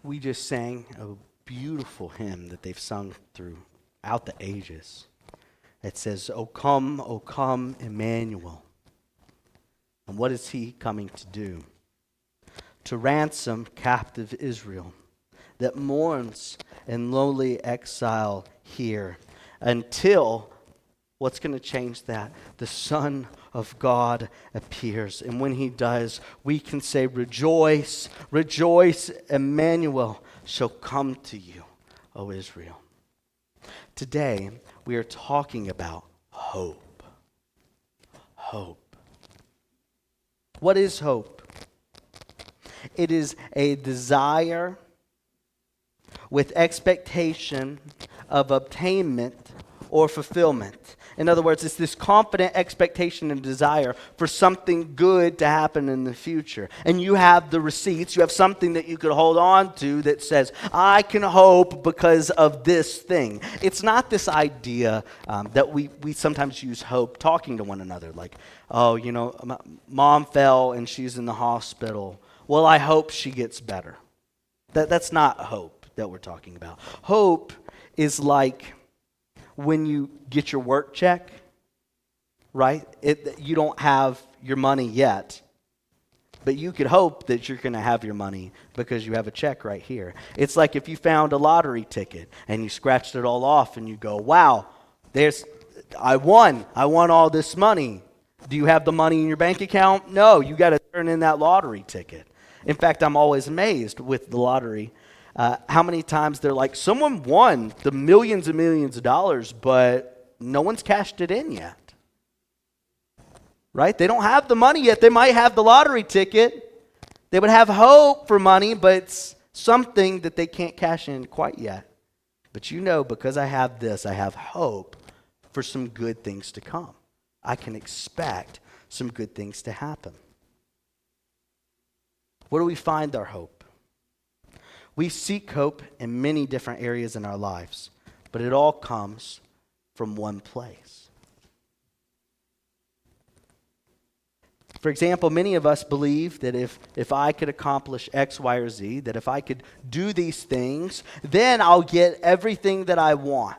we just sang a beautiful hymn that they've sung throughout the ages. It says, O come, Emmanuel. And what is he coming to do? To ransom captive Israel that mourns in lowly exile here until, what's going to change that? The Son of God appears. And when he does, we can say, rejoice, rejoice, Emmanuel shall come to you, O Israel. Today, we are talking about hope. Hope. What is hope? It is a desire with expectation of obtainment or fulfillment. In other words, it's this confident expectation and desire for something good to happen in the future. And you have the receipts. You have something that you could hold on to that says, I can hope because of this thing. It's not this idea that we sometimes use hope talking to one another. Like, oh, mom fell and she's in the hospital. Well, I hope she gets better. That's not hope that we're talking about. Hope is like when you get your work check, right? You don't have your money yet, but you could hope that you're going to have your money because you have a check right here. It's like if you found a lottery ticket and you scratched it all off and you go, wow, I won all this money. Do you have the money in your bank account? No, you got to turn in that lottery ticket. In fact, I'm always amazed with the lottery how many times they're like, someone won the millions and millions of dollars, but no one's cashed it in yet. Right? They don't have the money yet. They might have the lottery ticket. They would have hope for money, but it's something that they can't cash in quite yet. But because I have this, I have hope for some good things to come. I can expect some good things to happen. Where do we find our hope? We seek hope in many different areas in our lives, but it all comes from one place. For example, many of us believe that if I could accomplish X, Y, or Z, that if I could do these things, then I'll get everything that I want.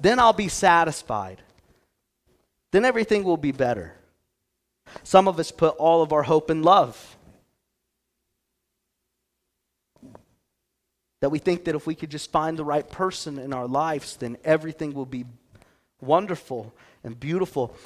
Then I'll be satisfied. Then everything will be better. Some of us put all of our hope in love. That we think that if we could just find the right person in our lives, then everything will be wonderful and beautiful.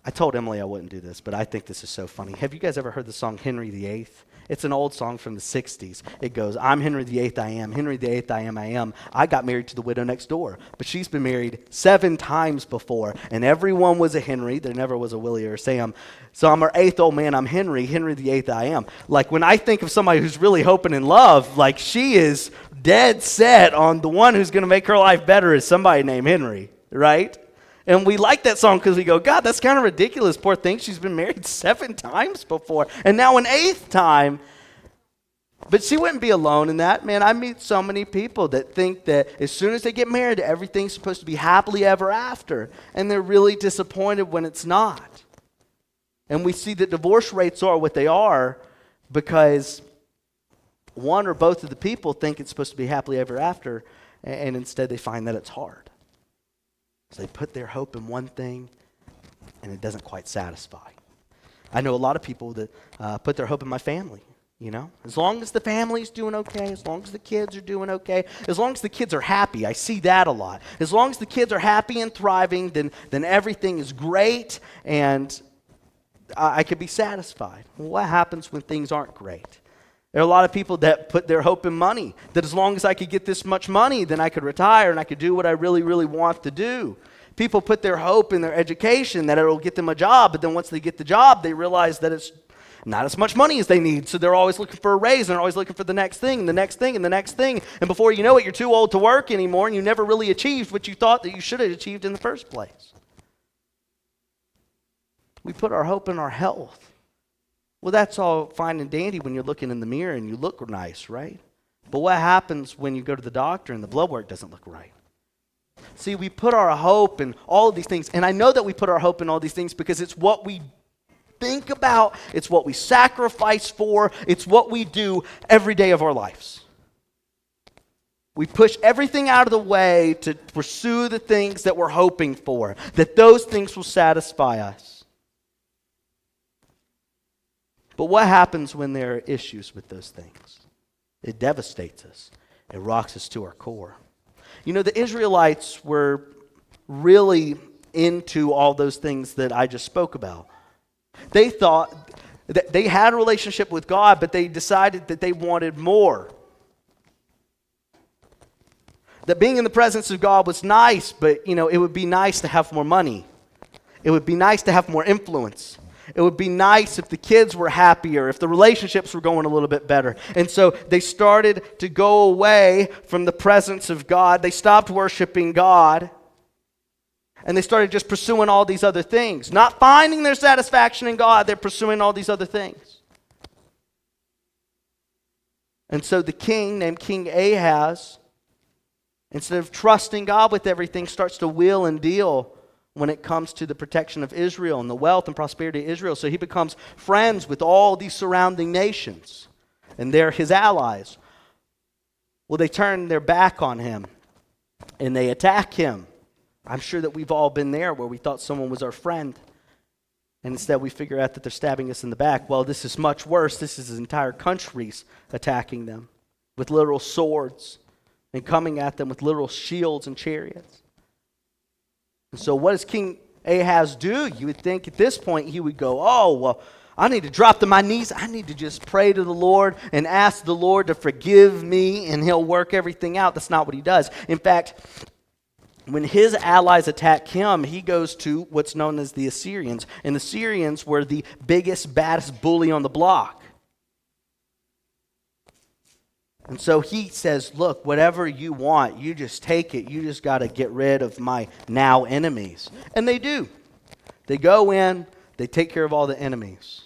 I told Emily I wouldn't do this, but I think this is so funny. Have you guys ever heard the song Henry VIII? It's an old song from the 60s. It goes, I'm Henry VIII, I am. Henry VIII, I am, I am. I got married to the widow next door, but she's been married 7 times before, and everyone was a Henry. There never was a Willie or a Sam. So I'm her 8th old man. I'm Henry VIII, I am. Like when I think of somebody who's really hoping in love, like she is dead set on the one who's going to make her life better is somebody named Henry, right? And we like that song because we go, God, that's kind of ridiculous. Poor thing, she's been married 7 times before. And now an 8th time. But she wouldn't be alone in that. Man, I meet so many people that think that as soon as they get married, everything's supposed to be happily ever after. And they're really disappointed when it's not. And we see that divorce rates are what they are because one or both of the people think it's supposed to be happily ever after. And instead they find that it's hard. So they put their hope in one thing, and it doesn't quite satisfy. I know a lot of people that put their hope in my family, As long as the family's doing okay, as long as the kids are doing okay, as long as the kids are happy, I see that a lot. As long as the kids are happy and thriving, then everything is great, and I could be satisfied. Well, what happens when things aren't great? There are a lot of people that put their hope in money, that as long as I could get this much money, then I could retire and I could do what I really, really want to do. People put their hope in their education, that it'll get them a job, but then once they get the job, they realize that it's not as much money as they need, so they're always looking for a raise, and they're always looking for the next thing, and the next thing, and the next thing, and before you know it, you're too old to work anymore, and you never really achieved what you thought that you should have achieved in the first place. We put our hope in our health. Well, that's all fine and dandy when you're looking in the mirror and you look nice, right? But what happens when you go to the doctor and the blood work doesn't look right? See, we put our hope in all of these things, and I know that we put our hope in all these things because it's what we think about. It's what we sacrifice for. It's what we do every day of our lives. We push everything out of the way to pursue the things that we're hoping for, that those things will satisfy us. But what happens when there are issues with those things? It devastates us. It rocks us to our core. You know, the Israelites were really into all those things that I just spoke about. They thought that they had a relationship with God, but they decided that they wanted more. That being in the presence of God was nice, but, it would be nice to have more money. It would be nice to have more influence. It would be nice if the kids were happier, if the relationships were going a little bit better. And so they started to go away from the presence of God. They stopped worshiping God. And they started just pursuing all these other things. Not finding their satisfaction in God, they're pursuing all these other things. And so the king, named King Ahaz, instead of trusting God with everything, starts to wheel and deal when it comes to the protection of Israel and the wealth and prosperity of Israel. So he becomes friends with all these surrounding nations, and they're his allies. Well, they turn their back on him, and they attack him. I'm sure that we've all been there where we thought someone was our friend, and instead we figure out that they're stabbing us in the back. Well, this is much worse. This is entire countries attacking them with literal swords and coming at them with literal shields and chariots. And so what does King Ahaz do? You would think at this point he would go, oh, well, I need to drop to my knees. I need to just pray to the Lord and ask the Lord to forgive me, and he'll work everything out. That's not what he does. In fact, when his allies attack him, he goes to what's known as the Assyrians. And the Assyrians were the biggest, baddest bully on the block. And so he says, look, whatever you want, you just take it. You just got to get rid of my now enemies. And they do. They go in, they take care of all the enemies.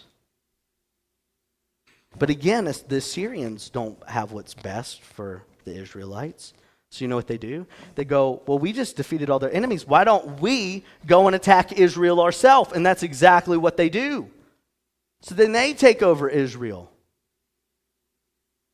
But again, the Assyrians don't have what's best for the Israelites. So you know what they do? They go, well, we just defeated all their enemies. Why don't we go and attack Israel ourselves? And that's exactly what they do. So then they take over Israel.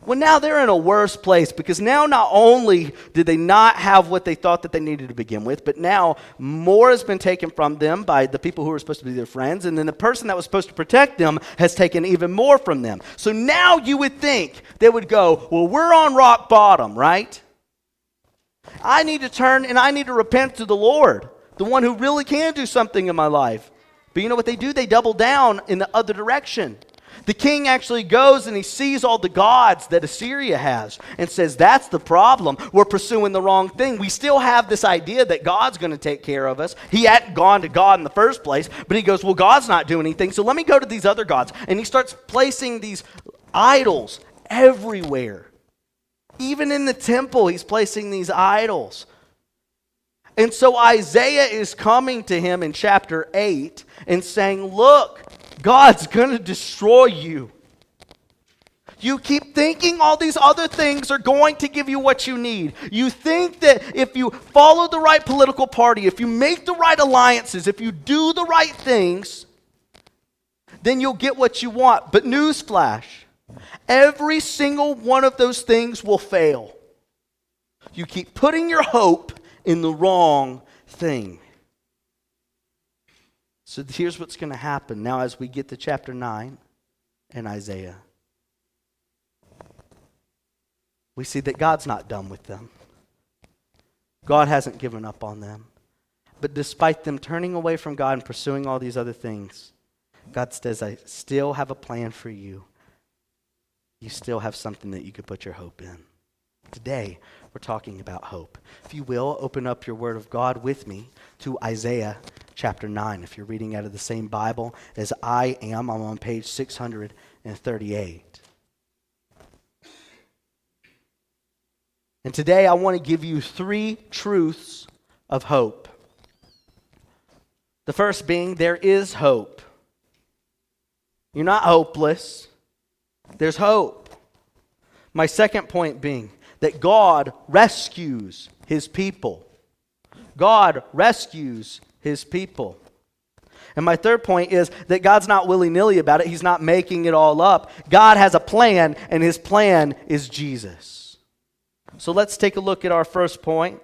Well, now they're in a worse place, because now not only did they not have what they thought that they needed to begin with, but now more has been taken from them by the people who were supposed to be their friends, and then the person that was supposed to protect them has taken even more from them. So now you would think they would go, well, we're on rock bottom, right? I need to turn and I need to repent to the Lord, the one who really can do something in my life. But you know what they do? They double down in the other direction. The king actually goes and he sees all the gods that Assyria has and says, that's the problem. We're pursuing the wrong thing. We still have this idea that God's going to take care of us. He hadn't gone to God in the first place, but he goes, well, God's not doing anything, so let me go to these other gods. And he starts placing these idols everywhere. Even in the temple, he's placing these idols. And so Isaiah is coming to him in chapter 8 and saying, look, God's going to destroy you. You keep thinking all these other things are going to give you what you need. You think that if you follow the right political party, if you make the right alliances, if you do the right things, then you'll get what you want. But newsflash, every single one of those things will fail. You keep putting your hope in the wrong thing. So here's what's going to happen now as we get to chapter 9 in Isaiah. We see that God's not done with them. God hasn't given up on them. But despite them turning away from God and pursuing all these other things, God says, I still have a plan for you. You still have something that you could put your hope in. Today, we're talking about hope. If you will, open up your Word of God with me to Isaiah chapter 9. If you're reading out of the same Bible as I am, I'm on page 638. And today I want to give you 3 truths of hope. The first being, there is hope. You're not hopeless. There's hope. My second point being that God rescues his people. God rescues his people. And my third point is that God's not willy-nilly about it. He's not making it all up. God has a plan, and his plan is Jesus. So let's take a look at our first point,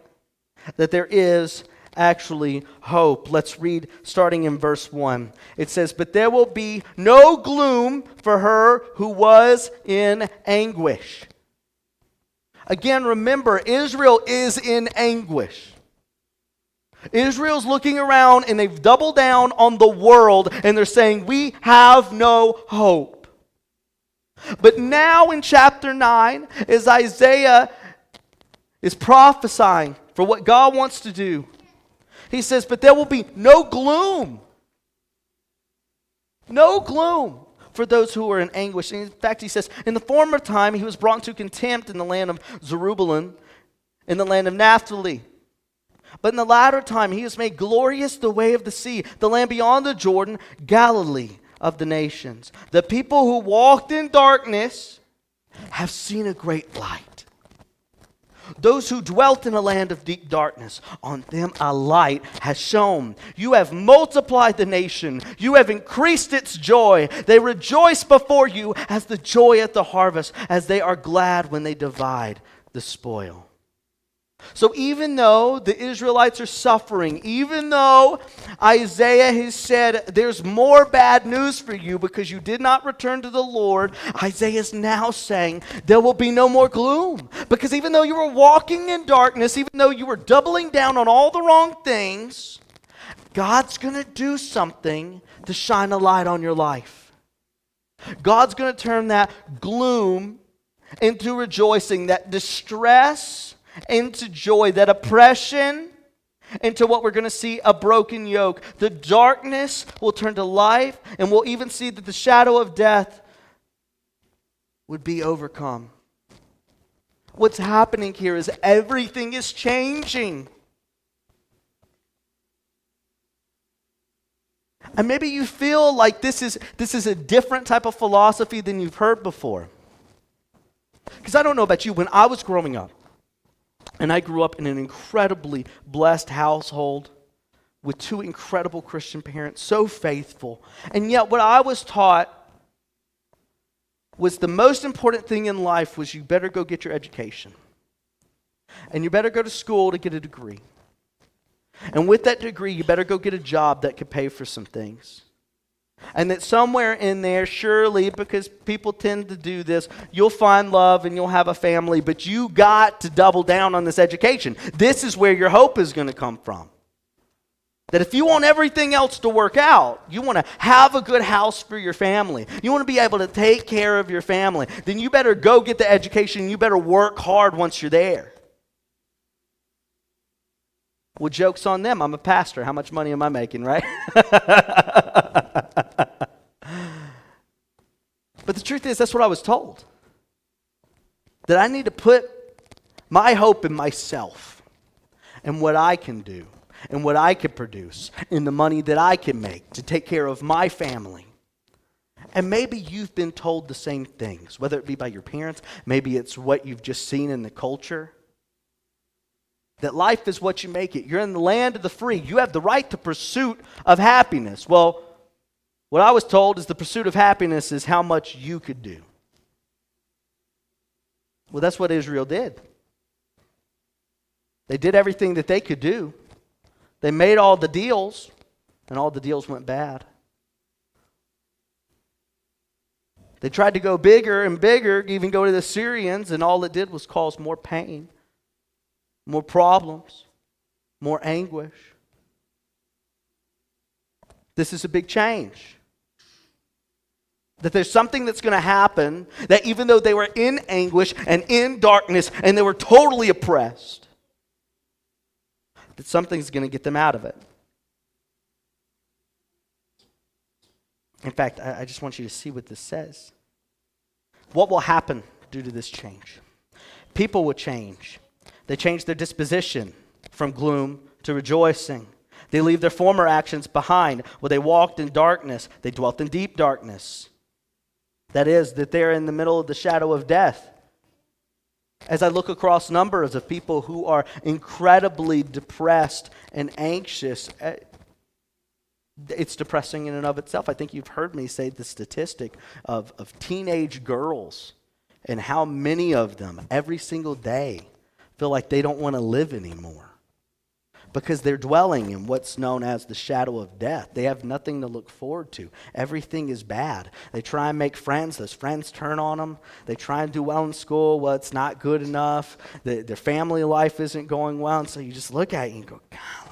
that there is actually hope. Let's read starting in verse 1. It says, "But there will be no gloom for her who was in anguish." Again, remember, Israel is in anguish. Israel's looking around and they've doubled down on the world and they're saying, we have no hope. But now in chapter 9, as Isaiah is prophesying for what God wants to do, he says, but there will be no gloom. No gloom for those who are in anguish. And in fact, he says, in the former time he was brought to contempt in the land of Zerubbabel, in the land of Naphtali. But in the latter time, he has made glorious the way of the sea, the land beyond the Jordan, Galilee of the nations. The people who walked in darkness have seen a great light. Those who dwelt in a land of deep darkness, on them a light has shone. You have multiplied the nation. You have increased its joy. They rejoice before you as the joy at the harvest, as they are glad when they divide the spoil. So even though the Israelites are suffering, even though Isaiah has said there's more bad news for you because you did not return to the Lord, Isaiah is now saying there will be no more gloom. Because even though you were walking in darkness, even though you were doubling down on all the wrong things, God's going to do something to shine a light on your life. God's going to turn that gloom into rejoicing, that distress into joy, that oppression into what we're going to see, a broken yoke. The darkness will turn to life, and we'll even see that the shadow of death would be overcome. What's happening here is everything is changing. And maybe you feel like this is a different type of philosophy than you've heard before. Because I don't know about you, when I was growing up, and I grew up in an incredibly blessed household with two incredible Christian parents, so faithful. And yet what I was taught was the most important thing in life was you better go get your education. And you better go to school to get a degree. And with that degree, you better go get a job that could pay for some things. And that somewhere in there, surely, because people tend to do this, you'll find love and you'll have a family, but you got to double down on this education. This is where your hope is going to come from. That if you want everything else to work out, you want to have a good house for your family, you want to be able to take care of your family, then you better go get the education, you better work hard once you're there. Well, joke's on them. I'm a pastor. How much money am I making, right? But the truth is, that's what I was told. That I need to put my hope in myself and what I can do and what I can produce and the money that I can make to take care of my family. And maybe you've been told the same things, whether it be by your parents, maybe it's what you've just seen in the culture. That life is what you make it. You're in the land of the free. You have the right to pursuit of happiness. Well, what I was told is the pursuit of happiness is how much you could do. Well, that's what Israel did. They did everything that they could do. They made all the deals, and all the deals went bad. They tried to go bigger and bigger, even go to the Syrians, and all it did was cause more pain, more problems, more anguish. This is a big change. That there's something that's going to happen, that even though they were in anguish and in darkness and they were totally oppressed, that something's going to get them out of it. In fact, I just want you to see what this says. What will happen due to this change? People will change. They change their disposition from gloom to rejoicing. They leave their former actions behind. Where they walked in darkness, they dwelt in deep darkness. That is, that they're in the middle of the shadow of death. As I look across numbers of people who are incredibly depressed and anxious, It's depressing in and of itself. I think you've heard me say the statistic of teenage girls and how many of them every single day feel like they don't want to live anymore because they're dwelling in what's known as the shadow of death. They have nothing to look forward to. Everything is bad. They try and make friends. Those friends turn on them. They try and do well in school. Well, it's not good enough. Their family life isn't going well. And so you just look at it and go, God,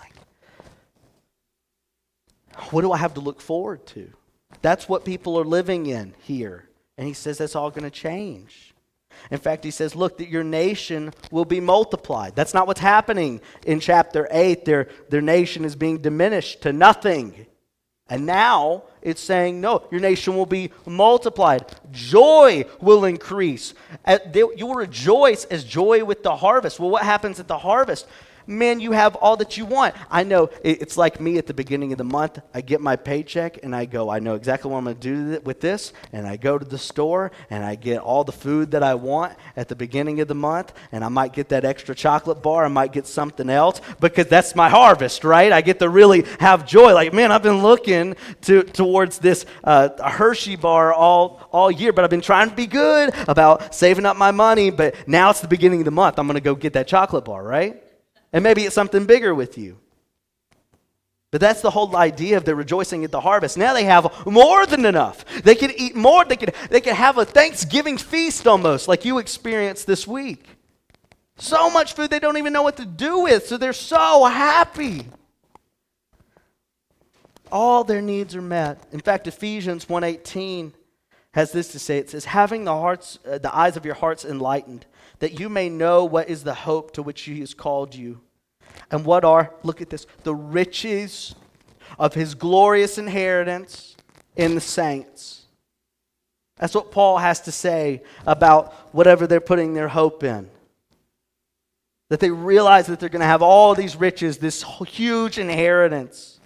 what do I have to look forward to? That's what people are living in here. And he says that's all going to change. In fact, he says, look, that your nation will be multiplied. That's not what's happening in chapter 8. Their nation is being diminished to nothing. And now it's saying, no, your nation will be multiplied. Joy will increase. You will rejoice as joy with the harvest. Well, what happens at the harvest? Man, you have all that you want. I know it's like me at the beginning of the month. I get my paycheck and I go, I know exactly what I'm going to do with this. And I go to the store and I get all the food that I want at the beginning of the month. And I might get that extra chocolate bar. I might get something else because that's my harvest, right? I get to really have joy. Like, man, I've been looking towards this Hershey bar all year, but I've been trying to be good about saving up my money. But now it's the beginning of the month. I'm going to go get that chocolate bar, right? And maybe it's something bigger with you. But that's the whole idea of the rejoicing at the harvest. Now they have more than enough. They can eat more. They could have a Thanksgiving feast almost like you experienced this week. So much food they don't even know what to do with. So they're so happy. All their needs are met. In fact, Ephesians 1:18 has this to say. It says, having the eyes of your hearts enlightened, that you may know what is the hope to which he has called you. And what are, look at this, the riches of his glorious inheritance in the saints. That's what Paul has to say about whatever they're putting their hope in. That they realize that they're going to have all these riches, this huge inheritance.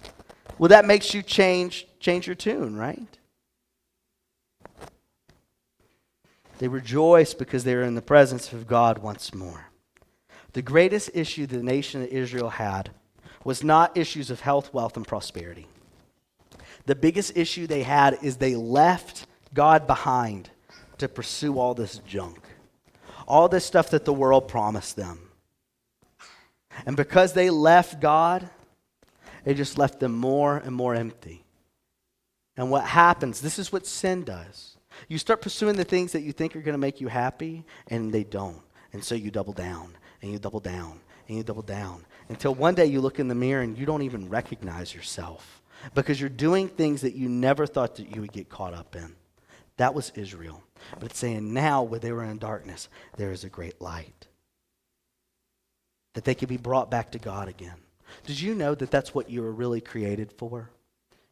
Well, that makes you change your tune, right? They rejoice because they are in the presence of God once more. The greatest issue the nation of Israel had was not issues of health, wealth, and prosperity. The biggest issue they had is they left God behind to pursue all this junk. All this stuff that the world promised them. And because they left God, it just left them more and more empty. And what happens, this is what sin does. You start pursuing the things that you think are going to make you happy, and they don't. And so you double down, and you double down, and you double down. Until one day you look in the mirror and you don't even recognize yourself. Because you're doing things that you never thought that you would get caught up in. That was Israel. But it's saying now, where they were in darkness, there is a great light. That they could be brought back to God again. Did you know that that's what you were really created for?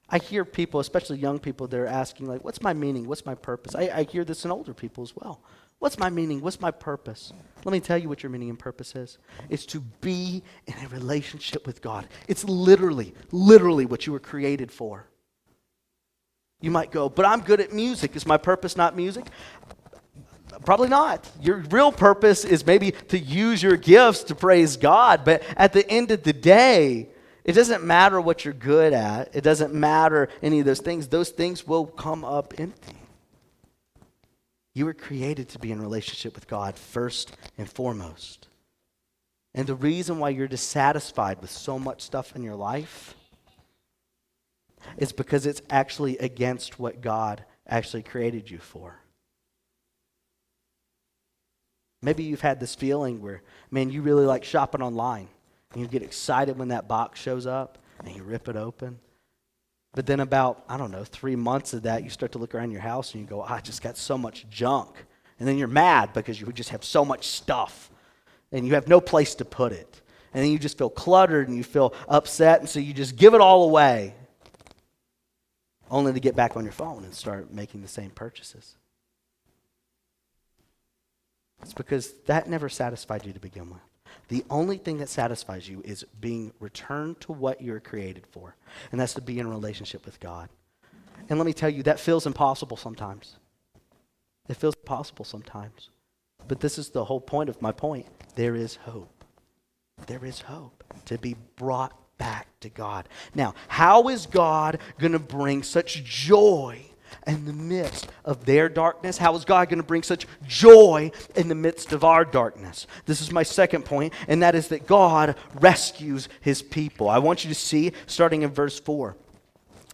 I hear people, especially young people, they're asking, like, what's my meaning? What's my purpose? I hear this in older people as well. What's my meaning? What's my purpose? Let me tell you what your meaning and purpose is. It's to be in a relationship with God. It's literally what you were created for. You might go, but I'm good at music. Is my purpose not music? Probably not. Your real purpose is maybe to use your gifts to praise God, but at the end of the day, it doesn't matter what you're good at. It doesn't matter any of those things. Those things will come up empty. You were created to be in relationship with God first and foremost. And the reason why you're dissatisfied with so much stuff in your life is because it's actually against what God actually created you for. Maybe you've had this feeling where, man, you really like shopping online. And you get excited when that box shows up and you rip it open. But then about, 3 months of that, you start to look around your house and you go, I just got so much junk. And then you're mad because you just have so much stuff and you have no place to put it. And then you just feel cluttered and you feel upset, and so you just give it all away only to get back on your phone and start making the same purchases. It's because that never satisfied you to begin with. The only thing that satisfies you is being returned to what you're created for, and that's to be in a relationship with God. And let me tell you, that feels impossible sometimes. It feels impossible sometimes. But this is the whole point of my point. There is hope. There is hope to be brought back to God. Now, how is God going to bring such joy in the midst of their darkness? How is God going to bring such joy in the midst of our darkness? This is my second point, and that is that God rescues his people. I want you to see, starting in verse 4.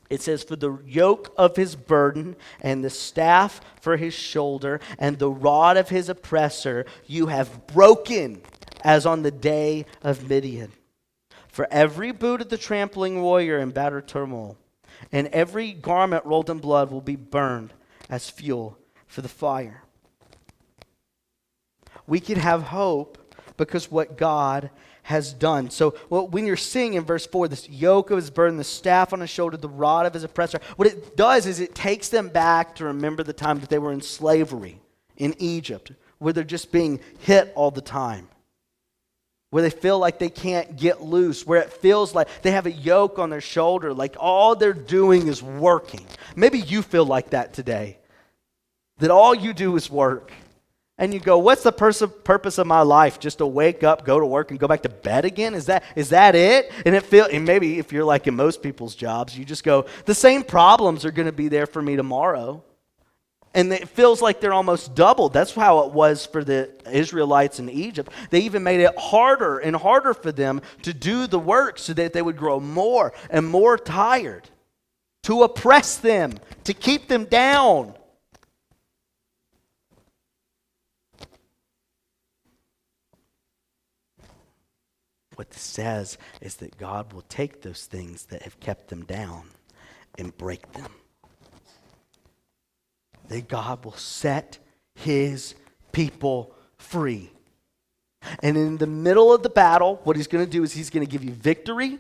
It says, "For the yoke of his burden and the staff for his shoulder and the rod of his oppressor you have broken as on the day of Midian. For every boot of the trampling warrior in battle turmoil and every garment rolled in blood will be burned as fuel for the fire." We can have hope because what God has done. So when you're seeing in verse 4, this yoke of his burden, the staff on his shoulder, the rod of his oppressor, what it does is it takes them back to remember the time that they were in slavery in Egypt, where they're just being hit all the time, where they feel like they can't get loose, where it feels like they have a yoke on their shoulder, like all they're doing is working. Maybe you feel like that today, that all you do is work. And you go, what's the purpose of my life? Just to wake up, go to work, and go back to bed again? Is that it? And maybe if you're like in most people's jobs, you just go, the same problems are going to be there for me tomorrow. And it feels like they're almost doubled. That's how it was for the Israelites in Egypt. They even made it harder and harder for them to do the work so that they would grow more and more tired, to oppress them, to keep them down. What this says is that God will take those things that have kept them down and break them. That God will set his people free. And in the middle of the battle, what he's going to do is he's going to give you victory.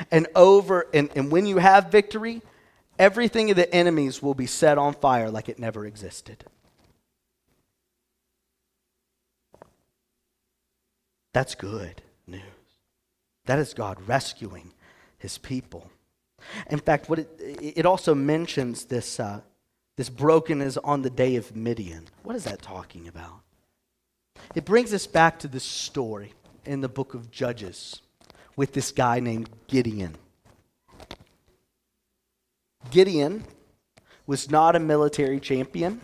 And when you have victory, everything of the enemies will be set on fire like it never existed. That's good news. That is God rescuing his people. In fact, what it also mentions this brokenness on the day of Midian. What is that talking about? It brings us back to this story in the book of Judges with this guy named Gideon. Gideon was not a military champion.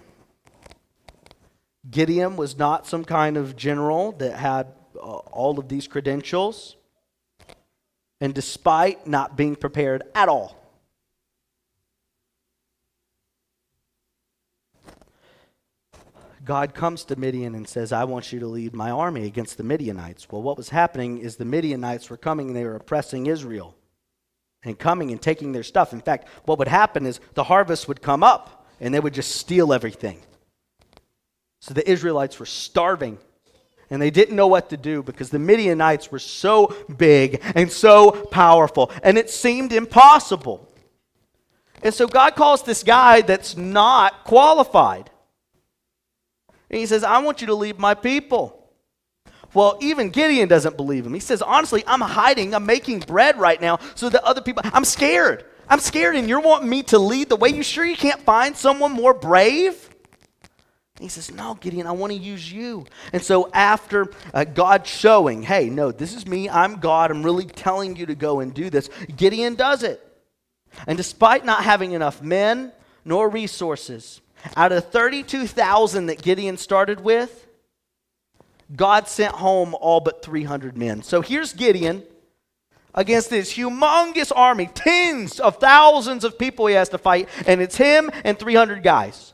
Gideon was not some kind of general that had all of these credentials. And despite not being prepared at all, God comes to Midian and says, I want you to lead my army against the Midianites. Well, what was happening is the Midianites were coming and they were oppressing Israel and coming and taking their stuff. In fact, what would happen is the harvest would come up and they would just steal everything. So the Israelites were starving and they didn't know what to do because the Midianites were so big and so powerful and it seemed impossible. And so God calls this guy that's not qualified. And he says, I want you to lead my people. Well, even Gideon doesn't believe him. He says, honestly, I'm hiding. I'm making bread right now so that other people, I'm scared. I'm scared and you're wanting me to lead the way. You sure you can't find someone more brave? And he says, no, Gideon, I want to use you. And so after God showing, hey, no, this is me. I'm God. I'm really telling you to go and do this. Gideon does it. And despite not having enough men nor resources, out of 32,000 that Gideon started with, God sent home all but 300 men. So here's Gideon against this humongous army, tens of thousands of people he has to fight, and it's him and 300 guys.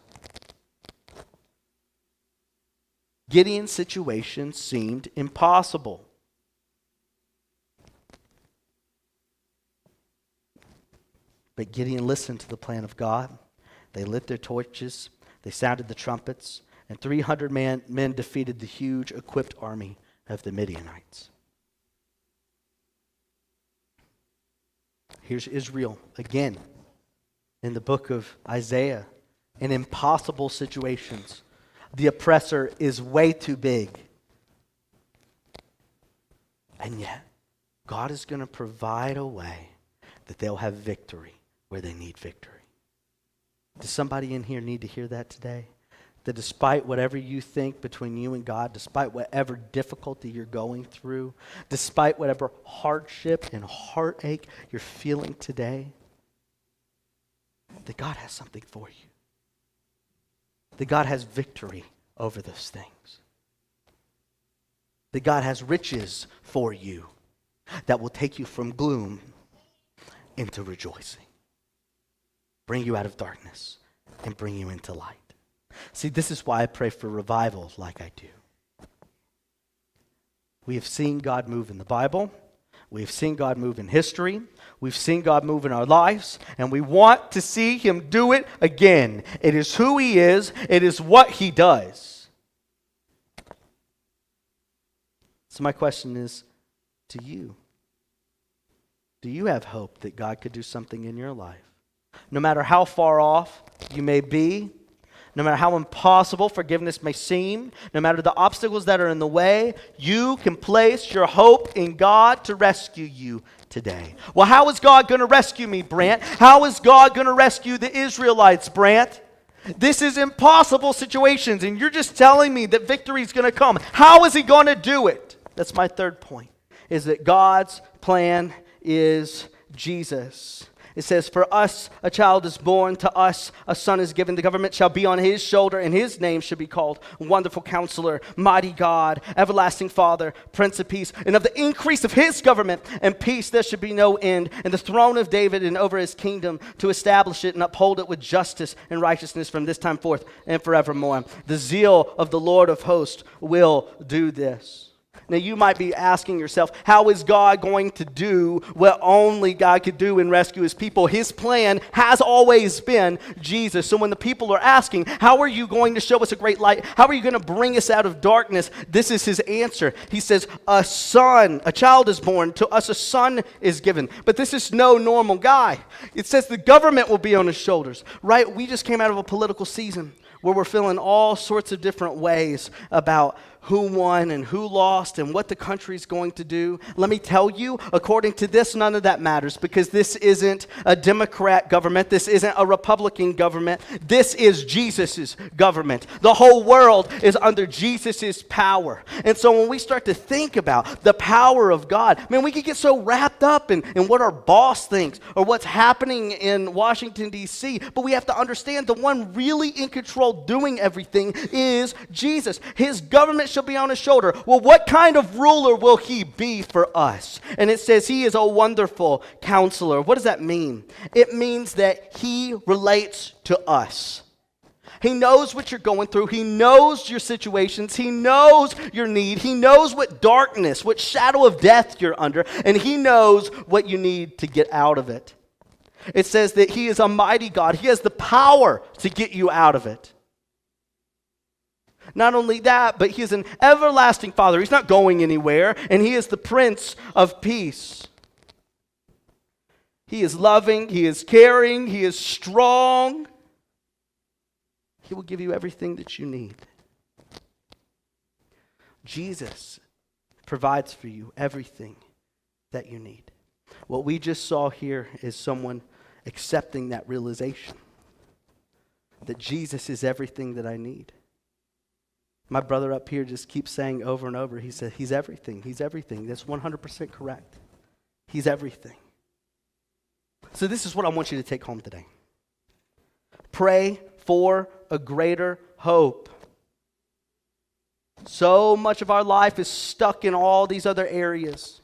Gideon's situation seemed impossible. But Gideon listened to the plan of God. They lit their torches, they sounded the trumpets, and 300 men defeated the huge equipped army of the Midianites. Here's Israel again in the book of Isaiah in impossible situations. The oppressor is way too big. And yet, God is going to provide a way that they'll have victory where they need victory. Does somebody in here need to hear that today? that despite whatever you think between you and God, despite whatever difficulty you're going through, despite whatever hardship and heartache you're feeling today, that God has something for you. That God has victory over those things. That God has riches for you that will take you from gloom into rejoicing. Bring you out of darkness and bring you into light. See, this is why I pray for revival like I do. We have seen God move in the Bible. We have seen God move in history. We've seen God move in our lives. And we want to see him do it again. It is who he is. It is what he does. So my question is to you. Do you have hope that God could do something in your life? No matter how far off you may be, no matter how impossible forgiveness may seem, no matter the obstacles that are in the way, you can place your hope in God to rescue you today. Well, how is God going to rescue me, Brant? How is God going to rescue the Israelites, Brant? This is impossible situations, and you're just telling me that victory is going to come. How is he going to do it? That's my third point, is that God's plan is Jesus. It says, for us a child is born, to us a son is given. The government shall be on his shoulder, and his name shall be called Wonderful Counselor, Mighty God, Everlasting Father, Prince of Peace. And of the increase of his government and peace there should be no end. And the throne of David and over his kingdom, to establish it and uphold it with justice and righteousness from this time forth and forevermore. The zeal of the Lord of hosts will do this. Now you might be asking yourself, how is God going to do what only God could do and rescue his people? His plan has always been Jesus. So when the people are asking, how are you going to show us a great light? How are you going to bring us out of darkness? This is his answer. He says, a child is born, to us a son is given. But this is no normal guy. It says the government will be on his shoulders, right? We just came out of a political season where we're feeling all sorts of different ways about who won and who lost and what the country's going to do. Let me tell you, according to this, none of that matters, because this isn't a Democrat government. This isn't a Republican government. This is Jesus's government. The whole world is under Jesus's power. And so when we start to think about the power of God, man, we can get so wrapped up in what our boss thinks or what's happening in Washington, D.C., but we have to understand the one really in control doing everything is Jesus. His government shall be on his shoulder. Well, what kind of ruler will he be for us? And it says he is a wonderful counselor. What does that mean? It means that he relates to us. He knows what you're going through. He knows your situations. He knows your need. He knows what darkness, what shadow of death you're under, and he knows what you need to get out of it. It says that he is a mighty God. He has the power to get you out of it. Not only that, but he is an everlasting Father. He's not going anywhere, and he is the Prince of Peace. He is loving, he is caring, he is strong. He will give you everything that you need. Jesus provides for you everything that you need. What we just saw here is someone accepting that realization that Jesus is everything that I need. My brother up here just keeps saying over and over, he said, he's everything, he's everything. That's 100% correct. He's everything. So this is what I want you to take home today. Pray for a greater hope. So much of our life is stuck in all these other areas.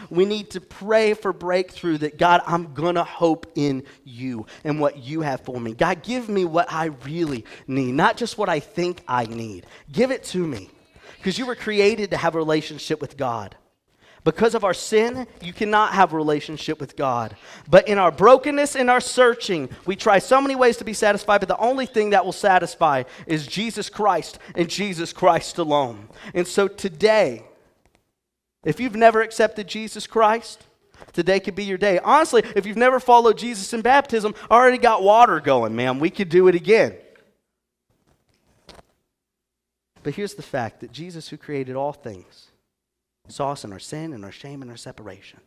We need to pray for breakthrough, that God, I'm going to hope in you and what you have for me. God, give me what I really need, not just what I think I need. Give it to me, because you were created to have a relationship with God. Because of our sin, you cannot have a relationship with God. But in our brokenness and our searching, we try so many ways to be satisfied, but the only thing that will satisfy is Jesus Christ and Jesus Christ alone. And so today, if you've never accepted Jesus Christ, today could be your day. Honestly, if you've never followed Jesus in baptism, I already got water going, man. We could do it again. But here's the fact that Jesus, who created all things, saw us in our sin and our shame and our separation.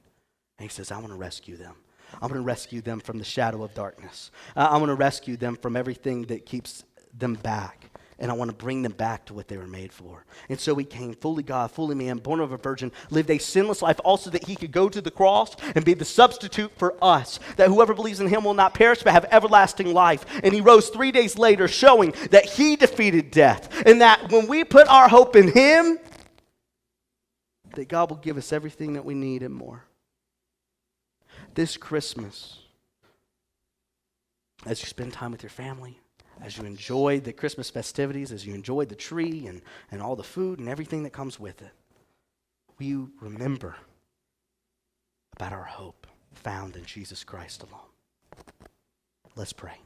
And he says, I want to rescue them. I want to rescue them from the shadow of darkness. I want to rescue them from everything that keeps them back. And I want to bring them back to what they were made for. And so he came, fully God, fully man, born of a virgin, lived a sinless life also that he could go to the cross and be the substitute for us, that whoever believes in him will not perish but have everlasting life. And he rose 3 days later, showing that he defeated death. And that when we put our hope in him, that God will give us everything that we need and more. This Christmas, as you spend time with your family, as you enjoy the Christmas festivities, as you enjoy the tree and all the food and everything that comes with it, will you remember about our hope found in Jesus Christ alone? Let's pray.